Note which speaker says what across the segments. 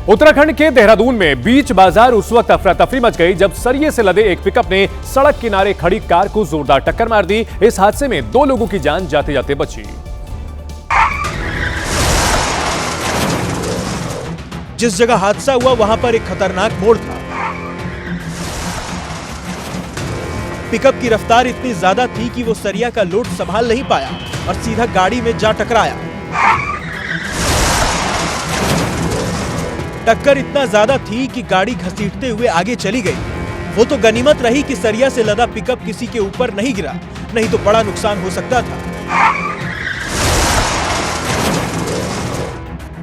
Speaker 1: उत्तराखंड के देहरादून में बीच बाजार उस वक्त अफरा तफरी मच गई जब सरिये से लदे एक पिकअप ने सड़क किनारे खड़ी कार को जोरदार टक्कर मार दी। इस हादसे में 2 लोगों की जान जाते जाते बची।
Speaker 2: जिस जगह हादसा हुआ वहां पर एक खतरनाक मोड़ था। पिकअप की रफ्तार इतनी ज्यादा थी कि वो सरिया का लोड संभाल नहीं पाया और सीधा गाड़ी में जा टकराया। टक्कर इतना ज्यादा थी कि गाड़ी घसीटते हुए आगे चली गई। वो तो गनीमत रही कि सरिया से लदा पिकअप किसी के ऊपर नहीं गिरा, नहीं तो बड़ा नुकसान हो सकता था।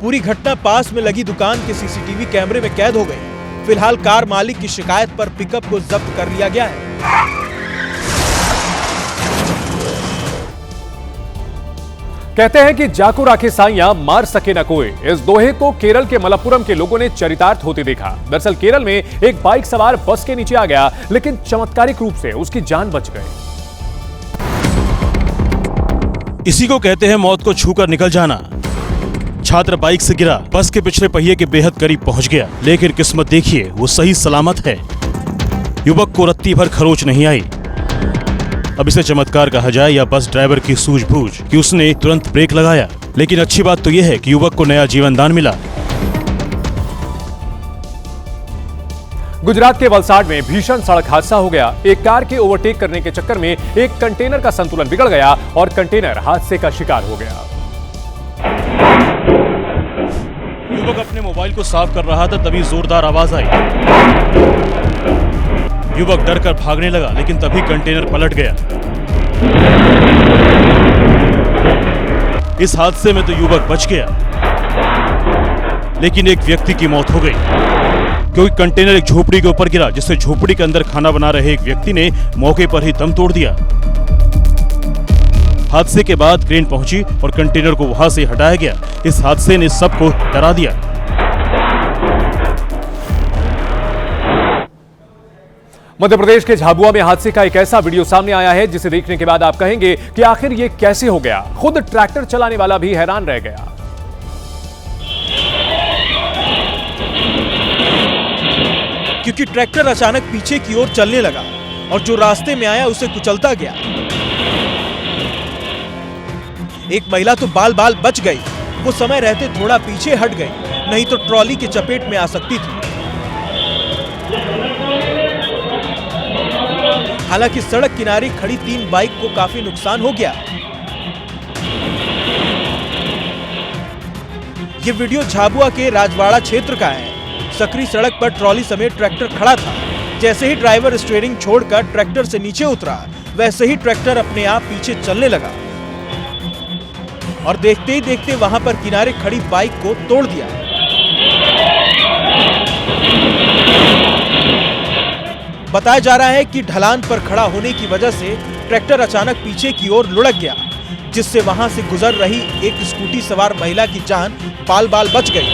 Speaker 2: पूरी घटना पास में लगी दुकान के सीसीटीवी कैमरे में कैद हो गई। फिलहाल कार मालिक की शिकायत पर पिकअप को जब्त कर लिया गया है।
Speaker 1: कहते हैं कि जाको राखे साइयां मार सके न कोई। इस दोहे को केरल के मलप्पुरम के लोगों ने चरितार्थ होते देखा। दरअसल केरल में एक बाइक सवार बस के नीचे आ गया, लेकिन चमत्कारिक रूप से उसकी जान बच गई।
Speaker 3: इसी को कहते हैं मौत को छूकर निकल जाना। छात्र बाइक से गिरा, बस के पिछले पहिए के बेहद करीब पहुंच गया, लेकिन किस्मत देखिए वो सही सलामत है। युवक को रत्ती भर खरोच नहीं आई। अब इसे चमत्कार कहा जाए या बस ड्राइवर की सूझबूझ कि उसने तुरंत ब्रेक लगाया, लेकिन अच्छी बात तो यह है कि युवक को नया जीवन दान मिला।
Speaker 1: गुजरात के वलसाड में भीषण सड़क हादसा हो गया। एक कार के ओवरटेक करने के चक्कर में एक कंटेनर का संतुलन बिगड़ गया और कंटेनर हादसे का शिकार हो गया।
Speaker 3: युवक अपने मोबाइल को साफ कर रहा था, तभी जोरदार आवाज आई। युवक डर कर भागने लगा, लेकिन तभी कंटेनर पलट गया। इस हादसे में तो युवक बच गया, लेकिन एक व्यक्ति की मौत हो गई, क्योंकि कंटेनर एक झोपड़ी के ऊपर गिरा, जिससे झोपड़ी के अंदर खाना बना रहे एक व्यक्ति ने मौके पर ही दम तोड़ दिया। हादसे के बाद क्रेन पहुंची और कंटेनर को वहां से हटाया गया। इस हादसे ने सबको डरा दिया।
Speaker 1: मध्य प्रदेश के झाबुआ में हादसे का एक ऐसा वीडियो सामने आया है जिसे देखने के बाद आप कहेंगे कि आखिर ये कैसे हो गया। खुद ट्रैक्टर चलाने वाला भी हैरान रह गया।
Speaker 2: क्योंकि ट्रैक्टर अचानक पीछे की ओर चलने लगा और जो रास्ते में आया उसे कुचलता गया। एक महिला तो बाल बाल बच गई। वो समय रहते थोड़ा पीछे हट गई, नहीं तो ट्रॉली की चपेट में आ सकती थी। हालांकि सड़क किनारे खड़ी 3 बाइक को काफी नुकसान हो गया। ये वीडियो झाबुआ के राजवाड़ा क्षेत्र का है। सकरी सड़क पर ट्रॉली समेत ट्रैक्टर खड़ा था। जैसे ही ड्राइवर स्टीयरिंग छोड़कर ट्रैक्टर से नीचे उतरा, वैसे ही ट्रैक्टर अपने आप पीछे चलने लगा और देखते ही देखते वहां पर किनारे खड़ी बाइक को तोड़ दिया। बताया जा रहा है कि ढलान पर खड़ा होने की वजह से ट्रैक्टर अचानक पीछे की ओर लुढ़क गया, जिससे वहां से गुजर रही एक स्कूटी सवार महिला की जान बाल बाल बच गई।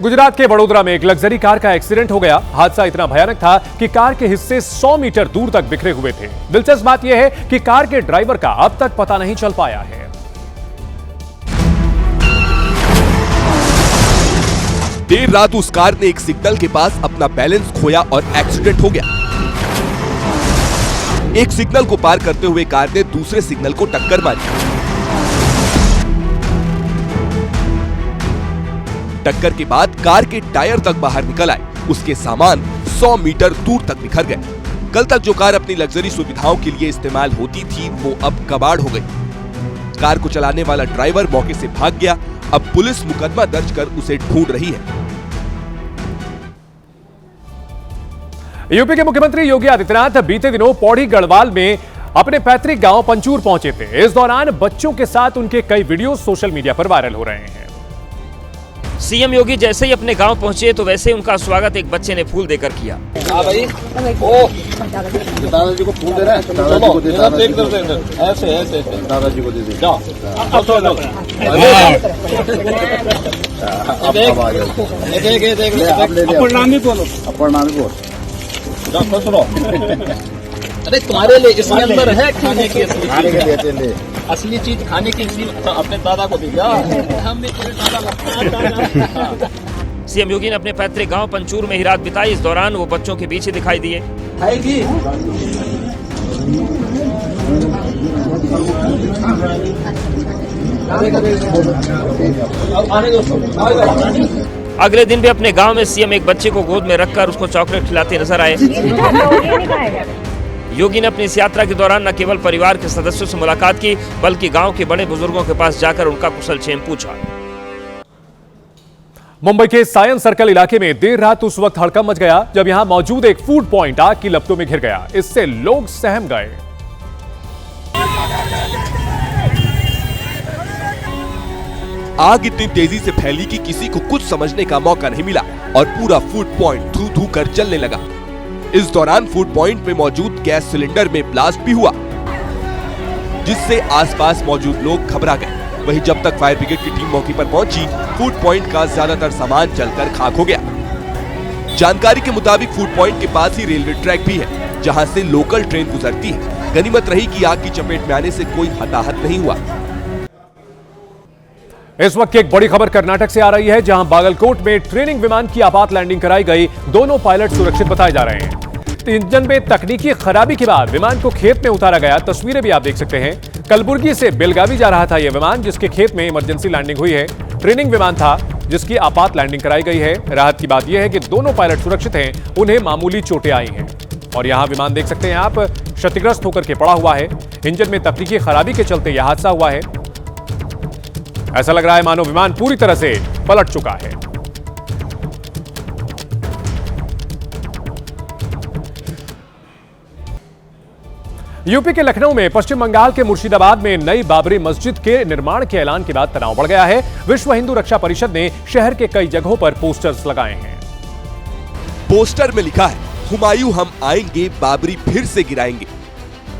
Speaker 1: गुजरात के वडोदरा में एक लग्जरी कार का एक्सीडेंट हो गया। हादसा इतना भयानक था कि कार के हिस्से 100 मीटर दूर तक बिखरे हुए थे। दिलचस्प बात यह है कि कार के ड्राइवर का अब तक पता नहीं चल पाया है।
Speaker 4: देर रात उस कार ने एक सिग्नल के पास अपना बैलेंस खोया और एक्सीडेंट हो गया। एक सिग्नल को पार करते हुए कार ने दूसरे सिग्नल को टक्कर मारी। टक्कर के बाद कार के टायर तक बाहर निकल आए। उसके सामान 100 मीटर दूर तक बिखर गए। कल तक जो कार अपनी लग्जरी सुविधाओं के लिए इस्तेमाल होती थी, वो अब कबाड़ हो गई। कार को चलाने वाला ड्राइवर मौके से भाग गया। अब पुलिस मुकदमा दर्ज कर उसे ढूंढ रही है।
Speaker 1: यूपी के मुख्यमंत्री योगी आदित्यनाथ बीते दिनों पौड़ी गढ़वाल में अपने पैतृक गांव पंचूर पहुंचे थे। इस दौरान बच्चों के साथ उनके कई वीडियो सोशल मीडिया पर वायरल हो रहे हैं।
Speaker 5: सीएम योगी जैसे ही अपने गांव पहुंचे तो वैसे ही उनका स्वागत एक बच्चे ने फूल देकर किया।
Speaker 6: भाई दादाजी को फूल दे रहे हैं। दादाजी को दे, ऐसे ऐसे दादाजी को दे दे। प्रणामी बोलो, प्रणामी बोल। अरे तुम्हारे लिए इसके अंदर है खाने के लिए। असली चीज खाने की इसी अपने दादा को दिया हमने तेरे दादा लगता
Speaker 5: सीएम योगी ने अपने पैतृक गांव पंचूर में ही रात बिताई। इस दौरान वो बच्चों के पीछे दिखाई दिए। अगले दिन भी अपने गांव में सीएम एक बच्चे को गोद में रखकर उसको चॉकलेट खिलाते नजर आए। योगी ने अपनी इस यात्रा के दौरान न केवल परिवार के सदस्यों से मुलाकात की, बल्कि गांव के बड़े बुजुर्गों के पास जाकर उनका कुशलक्षेम पूछा।
Speaker 1: मुंबई के सायन सर्कल इलाके में देर रात उस वक्त हड़कंप मच गया जब यहां मौजूद एक फूड पॉइंट आग की लपटों में घिर गया। इससे लोग सहम गए।
Speaker 4: आग इतनी तेजी से फैली कि किसी को कुछ समझने का मौका नहीं मिला और पूरा फूड पॉइंट धू धू कर जलने लगा। इस दौरान फूड पॉइंट में मौजूद गैस सिलेंडर में ब्लास्ट भी हुआ, जिससे आसपास मौजूद लोग घबरा गए। वहीं जब तक फायर ब्रिगेड की टीम मौके पर पहुंची, फूड पॉइंट का ज्यादातर सामान जलकर खाक हो गया। जानकारी के मुताबिक फूड पॉइंट के पास ही रेलवे ट्रैक भी है, जहां से लोकल ट्रेन गुजरती है। गनीमत रही कि आग की चपेट में आने से कोई हताहत नहीं हुआ।
Speaker 1: इस वक्त की एक बड़ी खबर कर्नाटक से आ रही है, जहां बागलकोट में ट्रेनिंग विमान की आपात लैंडिंग कराई गई। दोनों पायलट सुरक्षित बताए जा रहे हैं। इंजन में तकनीकी खराबी के बाद विमान को खेत में उतारा गया। तस्वीरें भी आप देख सकते हैं। कलबुर्गी से बेलगावी जा रहा था यह विमान, जिसके खेत में इमरजेंसी लैंडिंग हुई है। ट्रेनिंग विमान था जिसकी आपात लैंडिंग कराई गई है। राहत की बात यह है कि दोनों पायलट सुरक्षित हैं, उन्हें मामूली चोटें आई हैं। और यहां विमान देख सकते हैं आप, क्षतिग्रस्त होकर के पड़ा हुआ है। इंजन में तकनीकी खराबी के चलते यह हादसा हुआ है। ऐसा लग रहा है मानो विमान पूरी तरह से पलट चुका है। यूपी के लखनऊ में पश्चिम बंगाल के मुर्शिदाबाद में नई बाबरी मस्जिद के निर्माण के ऐलान के बाद तनाव बढ़ गया है। विश्व हिंदू रक्षा परिषद ने शहर के कई जगहों पर पोस्टर्स लगाए हैं।
Speaker 4: पोस्टर में लिखा है, हुमायूं हम आएंगे, बाबरी फिर से गिराएंगे।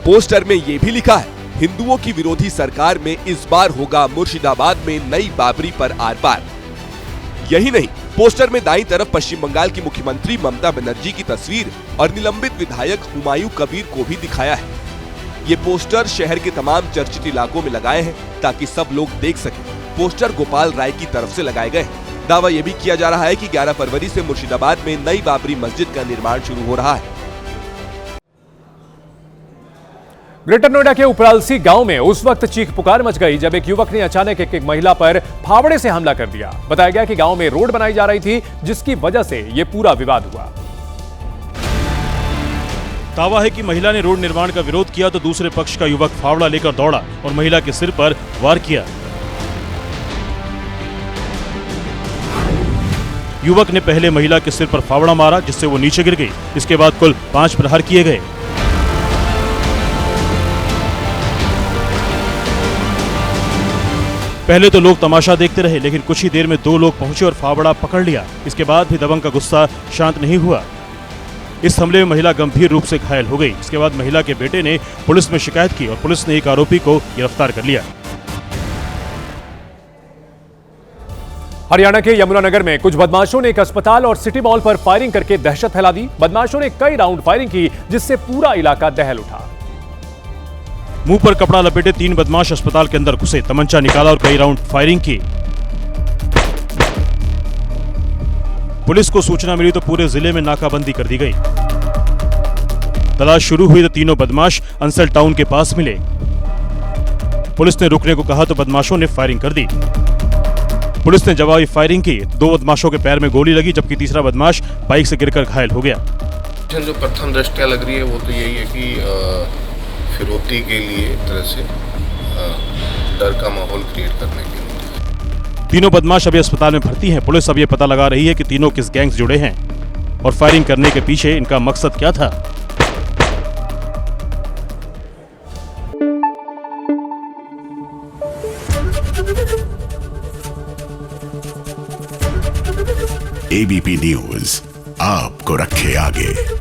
Speaker 4: पोस्टर में यह भी लिखा है, हिंदुओं की विरोधी सरकार में इस बार होगा मुर्शिदाबाद में नई बाबरी पर आर पार। यही नहीं, पोस्टर में दाईं तरफ पश्चिम बंगाल की मुख्यमंत्री ममता बनर्जी की तस्वीर और निलंबित विधायक हुमायूं कबीर को भी दिखाया है। ये पोस्टर शहर के तमाम चर्चित इलाकों में लगाए हैं ताकि सब लोग देख सकें। पोस्टर गोपाल राय की तरफ से लगाए गए हैं। दावा यह भी किया जा रहा है कि 11 फरवरी से मुर्शिदाबाद में नई बाबरी मस्जिद का निर्माण शुरू हो रहा है।
Speaker 1: ग्रेटर नोएडा के उपरालसी गांव में उस वक्त चीख पुकार मच गई जब एक युवक ने अचानक एक महिला पर फावड़े से हमला कर दिया। बताया गया कि गांव में रोड बनाई जा रही थी, जिसकी वजह से यह पूरा विवाद हुआ।
Speaker 3: दावा है कि महिला ने रोड निर्माण का विरोध किया तो दूसरे पक्ष का युवक फावड़ा लेकर दौड़ा और महिला के सिर पर वार किया। युवक ने पहले महिला के सिर पर फावड़ा मारा, जिससे वो नीचे गिर गई। इसके बाद कुल 5 प्रहार किए गए। पहले तो लोग तमाशा देखते रहे, लेकिन कुछ ही देर में 2 लोग पहुंचे और फावड़ा पकड़ लिया। इसके बाद भी दबंग का गुस्सा शांत नहीं हुआ। इस हमले में महिला गंभीर रूप से घायल हो गई। इसके बाद महिला के बेटे ने पुलिस में शिकायत की और पुलिस ने एक आरोपी को गिरफ्तार कर लिया।
Speaker 1: हरियाणा के यमुनानगर में कुछ बदमाशों ने एक अस्पताल और सिटी मॉल पर फायरिंग करके दहशत फैला दी। बदमाशों ने कई राउंड फायरिंग की, जिससे पूरा इलाका दहल उठा।
Speaker 3: मुंह पर कपड़ा लपेटे 3 बदमाश अस्पताल के अंदर घुसे, तमंचा निकाला और कई राउंड फायरिंग की। पुलिस को सूचना मिली तो पूरे जिले में नाकाबंदी कर दी गई। तलाश शुरू हुई तो तीनों बदमाश अंसल टाउन के पास मिले। पुलिस ने रुकने को कहा तो बदमाशों ने फायरिंग कर दी। पुलिस ने जवाबी फायरिंग की। 2 बदमाशों के पैर में गोली लगी, जबकि तीसरा बदमाश बाइक से गिरकर घायल हो गया।
Speaker 7: जो प्रथम दृष्टया लग रही है वो तो यही है कि फिरौती के लिए एक तरह से डर का माहौल क्रिएट करने के लिए।
Speaker 3: तीनों बदमाश अभी अस्पताल में भर्ती हैं। पुलिस अब ये पता लगा रही है कि तीनों किस गैंग से जुड़े हैं और फायरिंग करने के पीछे इनका मकसद क्या था।
Speaker 8: एबीपी न्यूज आपको रखे आगे।